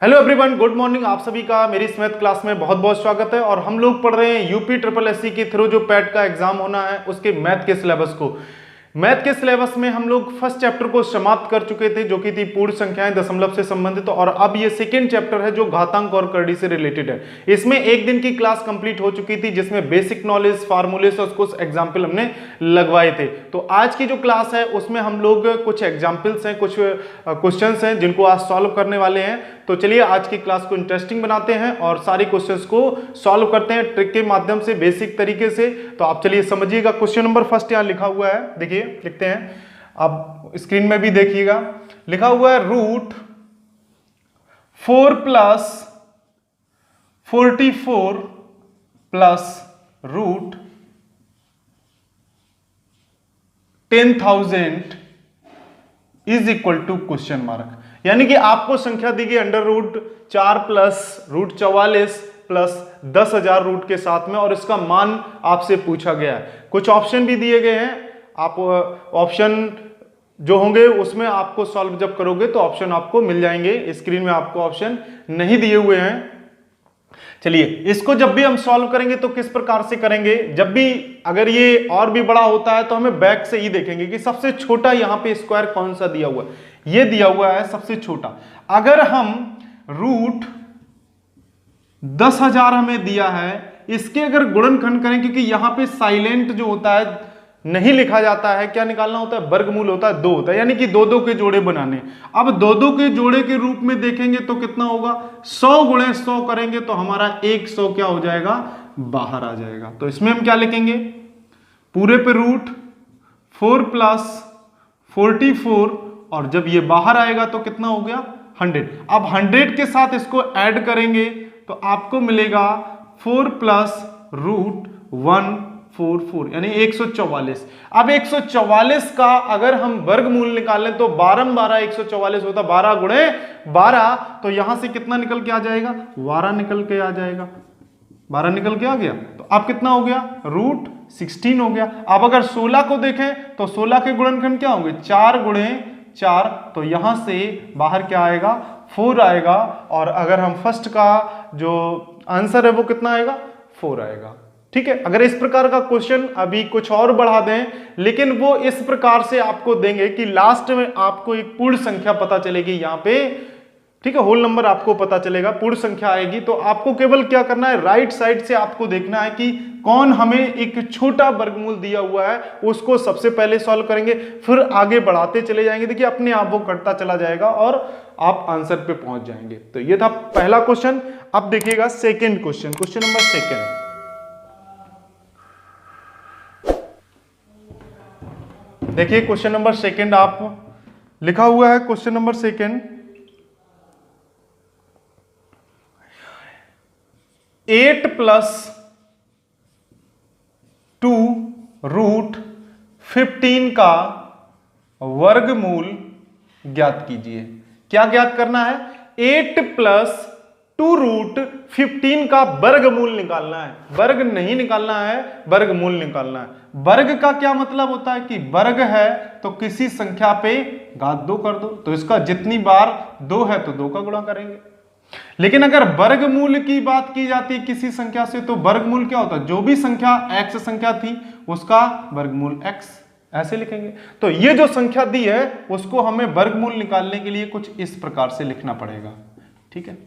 Hello everyone, good morning. आप सभी का मेरी इस मैथ क्लास में बहुत बहुत स्वागत है। और हम लोग पढ़ रहे हैं यूपी ट्रिपल एससी के थ्रू जो पैट का एग्जाम होना है उसके मैथ के सिलेबस को। मैथ के सिलेबस में हम लोग फर्स्ट चैप्टर को समाप्त कर चुके थे जो कि थी पूर्ण संख्याएं दशमलव से संबंधित, और अब ये सेकंड चैप्टर है जो घातांक और करड़ी से रिलेटेड है। इसमें एक दिन की क्लास कंप्लीट हो चुकी थी जिसमें बेसिक नॉलेज, फार्मूलेस और कुछ एग्जाम्पल हमने लगवाए थे। तो आज की जो क्लास है उसमें हम लोग कुछ एग्जाम्पल्स हैं, कुछ क्वेश्चंस हैं जिनको आज सॉल्व करने वाले हैं। तो चलिए आज की क्लास को इंटरेस्टिंग बनाते हैं और सारे क्वेश्चंस को सॉल्व करते हैं ट्रिक के माध्यम से, बेसिक तरीके से। तो आप चलिए समझिएगा। क्वेश्चन नंबर फर्स्ट यहाँ लिखा हुआ है, देखिए लिखते हैं, आप स्क्रीन में भी देखिएगा। लिखा हुआ है root 4 plus 44 plus root 10,000 is equal to question mark. यानी कि आपको संख्या दी गई under root 4 plus root 44 plus 10,000 root के साथ में, और इसका मान आपसे पूछा गया है। कुछ ऑप्शन भी दिए गए हैं, आप ऑप्शन जो होंगे उसमें आपको सॉल्व जब करोगे तो ऑप्शन आपको मिल जाएंगे। स्क्रीन में आपको ऑप्शन नहीं दिए हुए हैं। चलिए इसको जब भी हम सॉल्व करेंगे तो किस प्रकार से करेंगे, जब भी अगर ये और भी बड़ा होता है तो हमें बैक से ही देखेंगे कि सबसे छोटा यहां पे स्क्वायर कौन सा दिया हुआ है। ये दिया हुआ है सबसे छोटा। अगर हम रूट 10,000 हमें दिया है, इसके अगर गुणनखंड करें, क्योंकि यहां पे साइलेंट जो होता है नहीं लिखा जाता है, क्या निकालना होता है, वर्गमूल होता है, 2 होता है, यानी कि 2-2 के जोड़े बनाने। अब 2-2 के जोड़े के रूप में देखेंगे तो कितना होगा, 100 गुणे 100 करेंगे तो हमारा 100 क्या हो जाएगा, बाहर आ जाएगा। तो इसमें हम क्या लिखेंगे, पूरे पे रूट 4 प्लस 44, और जब ये बाहर आएगा तो कितना हो गया, 100। अब 100 के साथ इसको ऐड करेंगे तो आपको मिलेगा 4 प्लस रूट 144 यानी 144। अब 144 का अगर हम वर्गमूल निकालें तो 12 144 होता, 12 गुणे 12, तो यहां से कितना निकल के आ जाएगा, 12 निकल के आ जाएगा। 12 निकल के आ गया तो अब कितना हो गया, रूट 16 हो गया। अब अगर 16 को देखें तो 16 के गुणनखंड क्या होंगे, 4 गुणे 4, तो यहां से बाहर क्या आएगा, 4 आएगा। और अगर हम फर्स्ट का जो आंसर है वो कितना आएगा, 4 आएगा। ठीक है। अगर इस प्रकार का क्वेश्चन अभी कुछ और बढ़ा दें, लेकिन वो इस प्रकार से आपको देंगे कि लास्ट में आपको एक पूर्ण संख्या पता चलेगी यहां पे, ठीक है, होल नंबर आपको पता चलेगा, पूर्ण संख्या आएगी। तो आपको केवल क्या करना है, राइट साइड से आपको देखना है कि कौन हमें एक छोटा वर्गमूल दिया हुआ है, उसको सबसे पहले सॉल्व करेंगे, फिर आगे बढ़ाते चले जाएंगे। देखिए अपने आप वो कटता चला जाएगा और आप आंसर पे पहुंच जाएंगे। तो ये था पहला क्वेश्चन। अब देखिएगा second question, question number second. देखिए क्वेश्चन नंबर सेकेंड आप लिखा हुआ है, question number second, 8 plus 2 root 15 का वर्गमूल ज्ञात कीजिए। क्या ज्ञात करना है, 8 प्लस 2 रूट 15 का वर्गमूल निकालना है। वर्ग नहीं निकालना है, वर्गमूल निकालना है। वर्ग का क्या मतलब होता है कि वर्ग है तो किसी संख्या पे घात 2 कर दो, तो इसका जितनी बार 2 है तो 2 का गुणा करेंगे। लेकिन अगर वर्गमूल की बात की जाती है किसी संख्या से, तो वर्गमूल क्या होता है, जो भी संख्या x संख्या थी उसका वर्गमूल x, ऐसे लिखेंगे। तो ये जो संख्या दी है उसको हमें वर्गमूल निकालने के लिए कुछ इस प्रकार से लिखना पड़ेगा। ठीक है।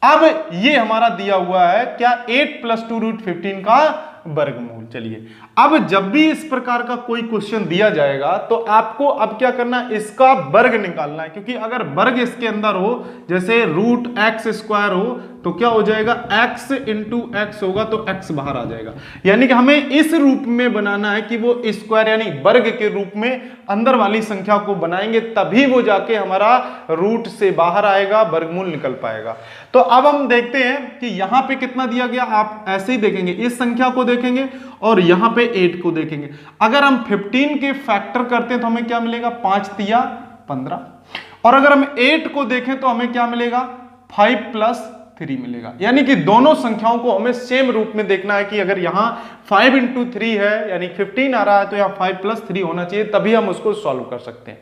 अब ये हमारा दिया हुआ है क्या, 8 प्लस 2 रूट 15 का वर्गमूल। चलिए अब जब भी इस प्रकार का कोई क्वेश्चन दिया जाएगा तो आपको अब क्या करना है, इसका वर्ग निकालना है। क्योंकि अगर वर्ग इसके अंदर हो, जैसे रूट x स्क्वायर हो, तो क्या हो जाएगा, x इंटू एक्स होगा तो x बाहर आ जाएगा। यानी कि हमें इस रूप में बनाना है कि वो स्क्वायर यानी वर्ग के रूप में अंदर वाली संख्या को बनाएंगे, तभी वो जाके हमारा रूट से बाहर आएगा, वर्गमूल निकल पाएगा। तो अब हम देखते हैं कि यहां पे कितना दिया गया। आप ऐसे ही देखेंगे, इस संख्या को देखेंगे और यहां पे 8 को देखेंगे। अगर हम 15 के फैक्टर करते हैं तो हमें क्या मिलेगा, 5 तिया 15, और अगर हम 8 को देखें तो हमें क्या मिलेगा, 5 प्लस 3 मिलेगा। यानी कि दोनों संख्याओं को हमें सेम रूप में देखना है कि अगर यहां 5 इंटू 3 है यानी 15 आ रहा है तो यहां 5 प्लस 3 होना चाहिए, तभी हम उसको सॉल्व कर सकते हैं।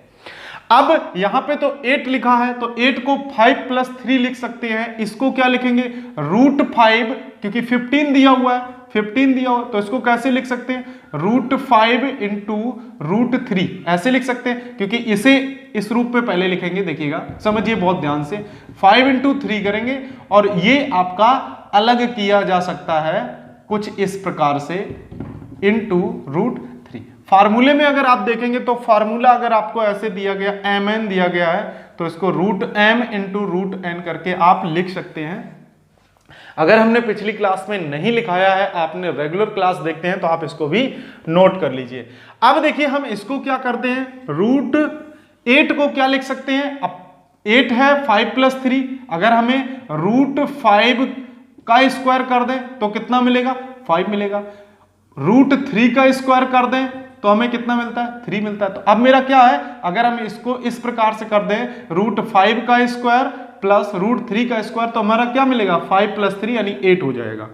अब यहां पे तो 8 लिखा है, तो 8 को 5 प्लस 3 लिख सकते हैं। इसको क्या लिखेंगे, √5, क्योंकि 15 दिया हुआ है, 15 दिया हुआ, तो इसको कैसे लिख सकते हैं, √5 इंटू √3 ऐसे लिख सकते हैं, क्योंकि इसे इस रूप में पहले लिखेंगे। देखिएगा, समझिए बहुत ध्यान से, 5 इंटू 3 करेंगे और ये आपका अलग किया जा सकता है कुछ इस प्रकार से, इंटू √3। फार्मूले में अगर आप देखेंगे तो फार्मूला अगर आपको ऐसे दिया गया, mn दिया गया है, तो इसको √m इंटू √n करके आप लिख सकते हैं। अगर हमने पिछली क्लास में नहीं लिखाया है, आपने रेगुलर क्लास देखते हैं, तो आप इसको भी नोट कर लीजिए। अब देखिए हम इसको क्या करते हैं, √8 को क्या लिख सकते हैं, अब 8 है 5 प्लस 3, अगर हमें √5 का स्क्वायर कर दें तो कितना मिलेगा, 5 मिलेगा। √3 का स्क्वायर कर दें तो हमें कितना मिलता है, 3 मिलता है। तो अब मेरा क्या है, अगर हम इसको इस प्रकार से कर दें, √5 का स्क्वायर प्लस √3 का स्क्वायर, तो हमारा क्या मिलेगा, 5 प्लस 3 यानी 8 हो जाएगा।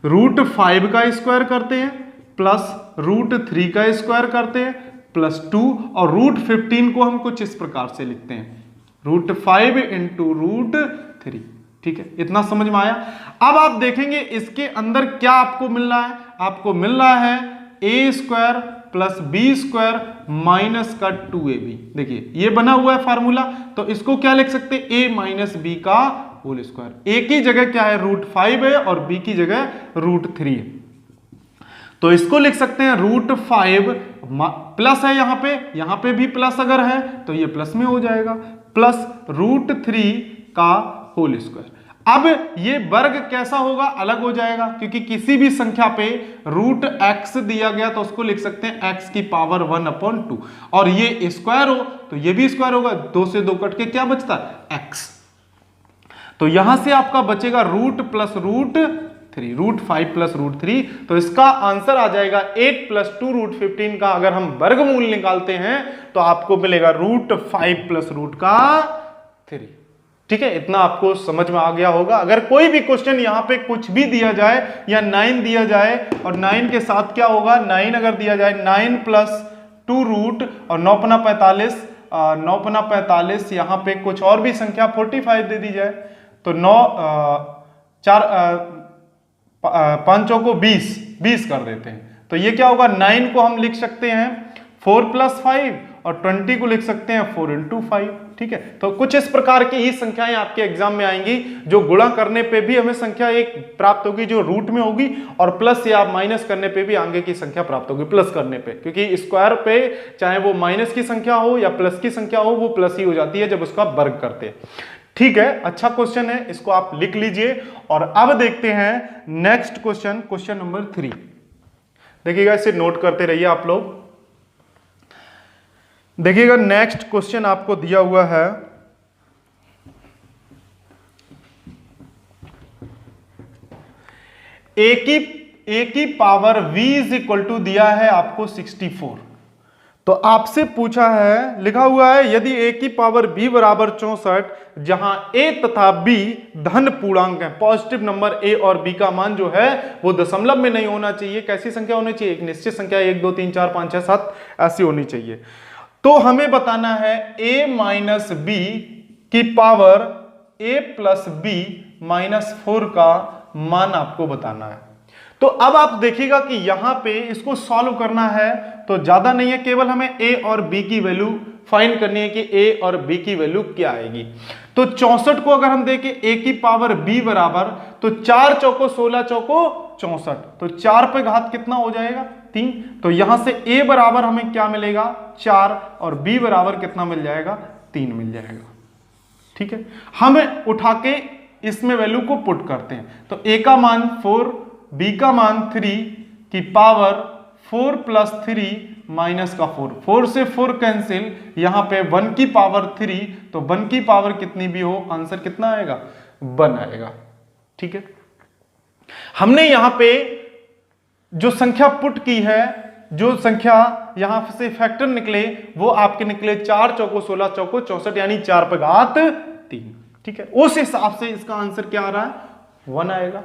√5 का स्क्वायर करते हैं प्लस √3 का स्क्वायर करते हैं प्लस 2, और √15 को हम कुछ इस प्रकार से लिखते हैं, √5 इंटू √3। ठीक है, इतना समझ में आया। अब आप देखेंगे इसके अंदर क्या आपको मिल रहा है, आपको मिल रहा है a² प्लस b² माइनस का 2ab। देखिए ये बना हुआ है फार्मूला, तो इसको क्या लिख सकते हैं, a माइनस b का होल स्क्वायर। a की जगह क्या है, √5 है, और b की जगह √3 है, तो इसको लिख सकते हैं √5 प्लस है, यहां पे भी प्लस अगर है तो ये प्लस में हो जाएगा, प्लस √3 का होल स्क्वायर। अब ये वर्ग कैसा होगा, अलग हो जाएगा, क्योंकि किसी भी संख्या पे √x दिया गया तो उसको लिख सकते हैं x की पावर 1/2, और ये स्क्वायर हो तो ये भी स्क्वायर होगा, 2 से 2 कट के क्या बचता है, x। तो यहां से आपका बचेगा √ प्लस √3, √5 प्लस √3, तो इसका आंसर आ जाएगा 8 प्लस 2 √15 का। अगर हम वर्गमूल निकालते हैं तो आपको मिलेगा √5 प्लस √3। ठीक है, इतना आपको समझ में आ गया होगा। अगर कोई भी क्वेश्चन यहाँ पे कुछ भी दिया जाए या 9 दिया जाए, और 9 के साथ क्या होगा, 9 अगर दिया जाए 9 प्लस 2 रूट और 9×45, 9×45, यहाँ पे कुछ और भी संख्या 45 दे दी जाए, तो 5 चौको 20 कर देते हैं, तो ये क्या होगा, 9 को हम लिख सकते हैं 4 + 5 और 20 को लिख सकते हैं 4 × 5। ठीक है, तो कुछ इस प्रकार की ही संख्याएं आपके एग्जाम में आएंगी, जो गुणा करने पे भी हमें संख्या एक प्राप्त होगी जो रूट में होगी, और प्लस या माइनस करने पे भी आगे की संख्या प्राप्त होगी, प्लस करने पे, क्योंकि स्क्वायर पे चाहे वो माइनस की संख्या हो या प्लस की संख्या हो, वो प्लस ही हो जाती है जब उसका वर्ग करते हैं। ठीक है, अच्छा क्वेश्चन है, इसको आप लिख लीजिए। और अब देखते हैं नेक्स्ट क्वेश्चन, क्वेश्चन नंबर 3। देखिएगा, इसे नोट करते रहिए आप लोग। देखिएगा, नेक्स्ट क्वेश्चन आपको दिया हुआ है, a की पावर v = दिया है आपको 64। तो आपसे पूछा है, लिखा हुआ है, यदि a की पावर b बराबर 64, जहां a तथा b धन पूर्णांक है, पॉजिटिव नंबर a और b का मान जो है वो दशमलव में नहीं होना चाहिए, कैसी संख्या होनी चाहिए, एक निश्चित संख्या, 1 2 3 4 5 6 7 ऐसी होनी चाहिए। तो हमें बताना है a माइनस b की power a plus b minus 4 का मान आपको बताना है। तो अब आप देखिएगा कि यहां पे इसको सॉल्व करना है तो ज्यादा नहीं है, केवल हमें a और b की वैल्यू फाइंड करनी है कि a और b की वैल्यू क्या आएगी। तो 64 को अगर हम देखें a की पावर b बराबर, तो 4 चौको 16 चौको 64, तो 4 पे घात कितना हो जाएगा, 3। तो यहां से a बराबर हमें क्या मिलेगा, 4, और b बराबर कितना मिल जाएगा, 3 मिल जाएगा। ठीक है, हम उठा के इसमें वैल्यू को पुट करते हैं, तो a का मान 4, b का मान 3 की पावर 4 + 3 माइनस का 4, 4 से 4 कैंसिल, यहां पे 1 की पावर 3, तो 1 की पावर कितनी भी हो, आंसर कितना आएगा, 1 आएगा। ठीक है, हमने यहां पे जो संख्या पुट की है, जो संख्या यहां से फैक्टर निकले वो आपके निकले 4 चौको 16 चौको 64, यानी 4 पे घात 3। ठीक है, उस हिसाब से इसका आंसर क्या आ रहा है, 1 आएगा।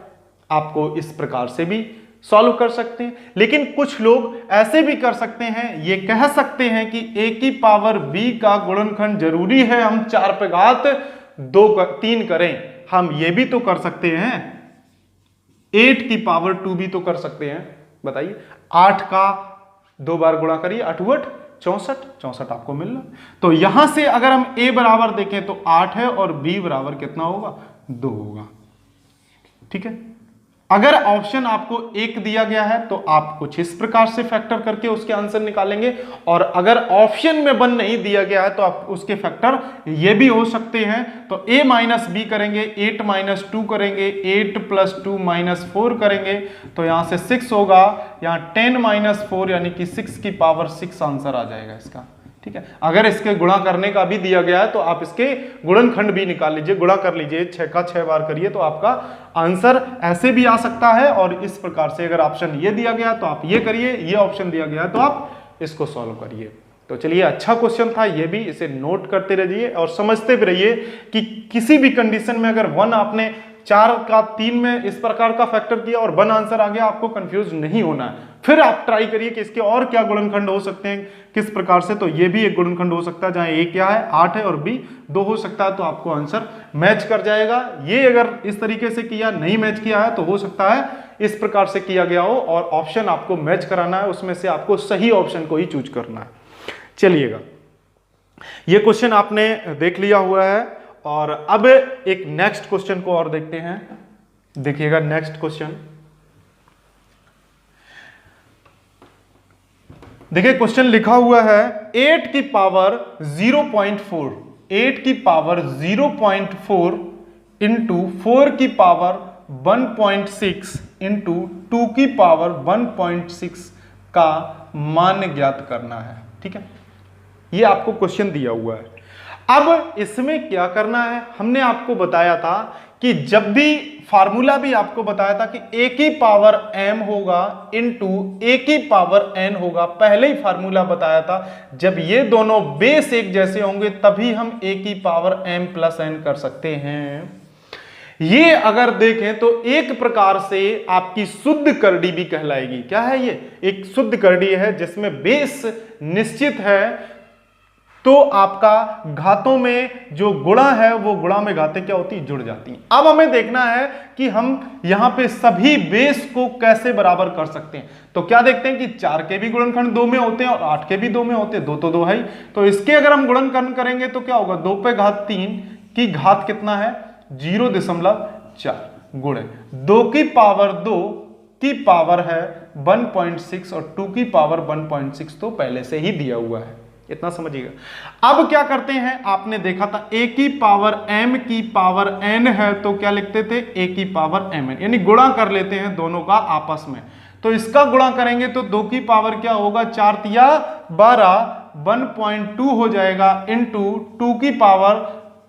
आपको इस प्रकार से भी सॉल्व कर सकते हैं। लेकिन कुछ लोग ऐसे भी कर सकते हैं, ये कह सकते हैं कि a की पावर b का गुणनखंड जरूरी है हम 4 पे घात 3 करें। हम ये भी तो कर सकते हैं, 8 की पावर 2 भी तो कर सकते हैं। बताइए, 8 का 2 बार गुणा करिए, 8 8 64, 64 आपको मिल रहा। तो यहां से अगर हम a बराबर देखें तो 8 है और b बराबर कितना होगा, 2 होगा। ठीक है, अगर ऑप्शन आपको 1 दिया गया है तो आप कुछ इस प्रकार से फैक्टर करके उसके आंसर निकालेंगे, और अगर ऑप्शन में 1 नहीं दिया गया है तो आप उसके फैक्टर ये भी हो सकते हैं। तो a माइनस बी करेंगे, 8 माइनस 2 करेंगे, 8 प्लस 2 माइनस 4 करेंगे, तो यहां से 6 होगा, यहां 10 माइनस 4 यानी कि 6 की पावर 6 आंसर आ जाएगा इसका। ठीक है, अगर इसके गुणा करने का भी दिया गया है तो आप इसके गुणनखंड भी निकाल लीजिए, गुणा कर लीजिए, 6 का 6 बार करिए तो आपका आंसर ऐसे भी आ सकता है। और इस प्रकार से अगर ऑप्शन ये दिया गया तो आप ये करिए, ये ऑप्शन दिया गया तो आप इसको सॉल्व करिए। तो चलिए, अच्छा क्वेश्चन था ये भी, इसे नोट करते रहिए और समझते भी रहिए कि किसी भी कंडीशन में अगर 1 आपने 4 का 3 में इस प्रकार का फैक्टर किया और 1 आंसर आ गया, आपको कंफ्यूज नहीं होना है। फिर आप ट्राई करिए कि इसके और क्या गुणनखंड हो सकते हैं, किस प्रकार से। तो ये भी एक गुणनखंड हो सकता है जहां a क्या है, 8 है और b 2 हो सकता है, तो आपको आंसर मैच कर जाएगा। ये अगर इस तरीके से किया, नहीं मैच किया है तो हो सकता है इस प्रकार से किया गया हो, और ऑप्शन आपको मैच कराना है, उसमें से आपको सही ऑप्शन को ही चूज करना है। चलिएगा, ये क्वेश्चन आपने देख लिया हुआ है, और अब एक नेक्स्ट क्वेश्चन को और देखते हैं। देखिएगा नेक्स्ट क्वेश्चन, देखिए क्वेश्चन लिखा हुआ है 8 की पावर 0.4, 8 की पावर 0.4 इंटू 4 की पावर 1.6 इंटू 2 की पावर 1.6 का मान ज्ञात करना है। ठीक है, ये आपको क्वेश्चन दिया हुआ है। अब इसमें क्या करना है, हमने आपको बताया था कि जब भी फार्मूला भी आपको बताया था कि a की पावर m होगा इंटू a की पावर n होगा। पहले ही फार्मूला बताया था, जब ये दोनों बेस एक जैसे होंगे तभी हम a की पावर m प्लस n कर सकते हैं। ये अगर देखें तो एक प्रकार से आपकी शुद्ध करड़ी भी कहलाएगी। क्या है ये, एक शुद्ध करड़ी है जिसमें बेस निश्चित है, तो आपका घातों में जो गुणा है वो गुणा में घातें क्या होती, जुड़ जाती हैं। अब हमें देखना है कि हम यहां पे सभी बेस को कैसे बराबर कर सकते हैं। तो क्या देखते हैं कि 4 के भी गुणनखंड 2 में होते हैं और 8 के भी 2 में होते हैं, 2 तो 2 है ही। तो इसके अगर हम गुणनखंड करेंगे तो क्या होगा, 2 पे घात 3 की घात कितना है, 0.4 गुणे 2 की पावर 2 की पावर है 1.6 और 2 की पावर 1.6 तो पहले से ही दिया हुआ है, इतना समझिएगा। अब क्या करते हैं, आपने देखा था a की पावर m की पावर n है, तो क्या लिखते थे, a की पावर mn, यानी गुणा कर लेते हैं दोनों का आपस में। तो इसका गुणा करेंगे तो 2 की पावर क्या होगा, 4 तिया 12, 1.2 हो जाएगा इंटू 2 की पावर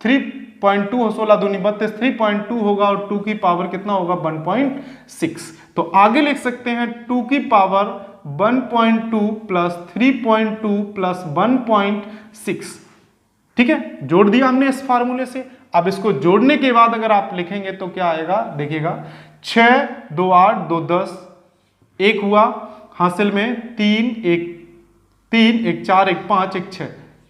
3.2, 16 दूनी 32, 3.2 होगा, और 2 की पावर कितना होगा, 1.6। तो आगे लिख सकते हैं 2 की पावर 1.2 प्लस 3.2 प्लस 1.6। ठीक है, जोड़ दिया हमने इस फार्मूले से। अब इसको जोड़ने के बाद अगर आप लिखेंगे तो क्या आएगा, देखिएगा 6 2 8 2 10, 1 हुआ हासिल में, 3 1 4 1 5 1 6,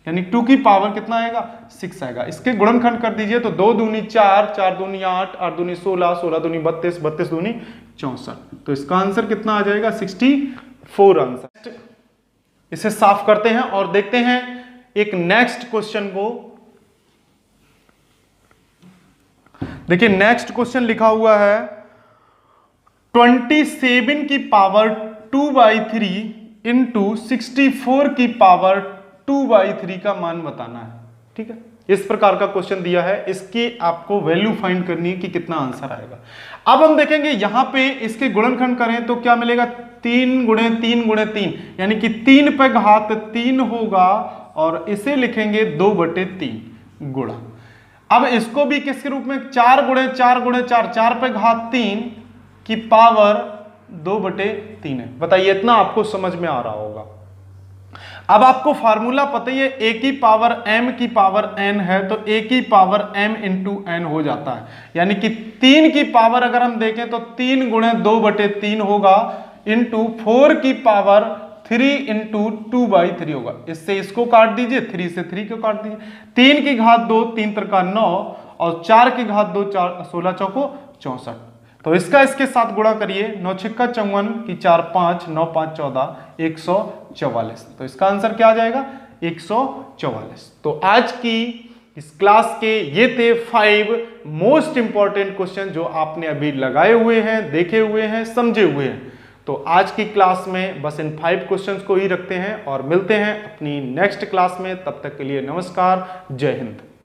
यानी 2 की पावर कितना आएगा, 6 आएगा। इसके गुणनखंड कर दीजिए तो 2 दूनी 4, 4 दूनी 8, 8 दूनी 16, 16 दूनी 32, 32 दूनी 64। तो इसका आंसर कितना आ जाएगा, 64 आंसर। इसे साफ करते हैं और देखते हैं एक नेक्स्ट क्वेश्चन को। देखिए नेक्स्ट क्वेश्चन लिखा हुआ है 27 की पावर 2/3 इंटू 64 की पावर 2/3 का मान बताना है। ठीक है, इस प्रकार का क्वेश्चन दिया है, इसकी आपको वैल्यू फाइंड करनी है कि कितना आंसर आएगा। अब हम देखेंगे यहां पे इसके गुणनखंड करें तो क्या मिलेगा, 3 गुणे 3 गुणे 3, यानी कि 3 पे घात 3 होगा, और इसे लिखेंगे 2/3 गुणा। अब इसको भी किसके रूप में, 4 गुणे 4 गुणे 4, 4 पे घात 3 की पावर 2/3 है। बताइए, इतना आपको समझ में आ रहा होगा। अब आपको फार्मूला पता ही है, a की पावर m की पावर n है तो a की पावर m इंटू n हो जाता है, यानी कि 3 की पावर अगर हम देखें तो 3 गुणे 2/3 होगा इंटू 4 की पावर 3 इंटू 2/3 होगा। इससे इसको काट दीजिए, 3 से 3 को काट दीजिए, 3 की घात 2 3 त्रिका 9 और 4 की घात 2 16 चौको 64। तो इसका इसके साथ गुणा करिए, 9 छिक्का 54 की 4 5 9 5 14 144। तो इसका आंसर क्या आ जाएगा 144। तो आज की इस क्लास के ये थे 5 मोस्ट इंपॉर्टेंट क्वेश्चन जो आपने अभी लगाए हुए हैं, देखे हुए हैं, समझे हुए हैं। तो आज की क्लास में बस इन 5 क्वेश्चंस को ही रखते हैं और मिलते हैं अपनी नेक्स्ट क्लास में। तब तक के लिए नमस्कार, जय हिंद।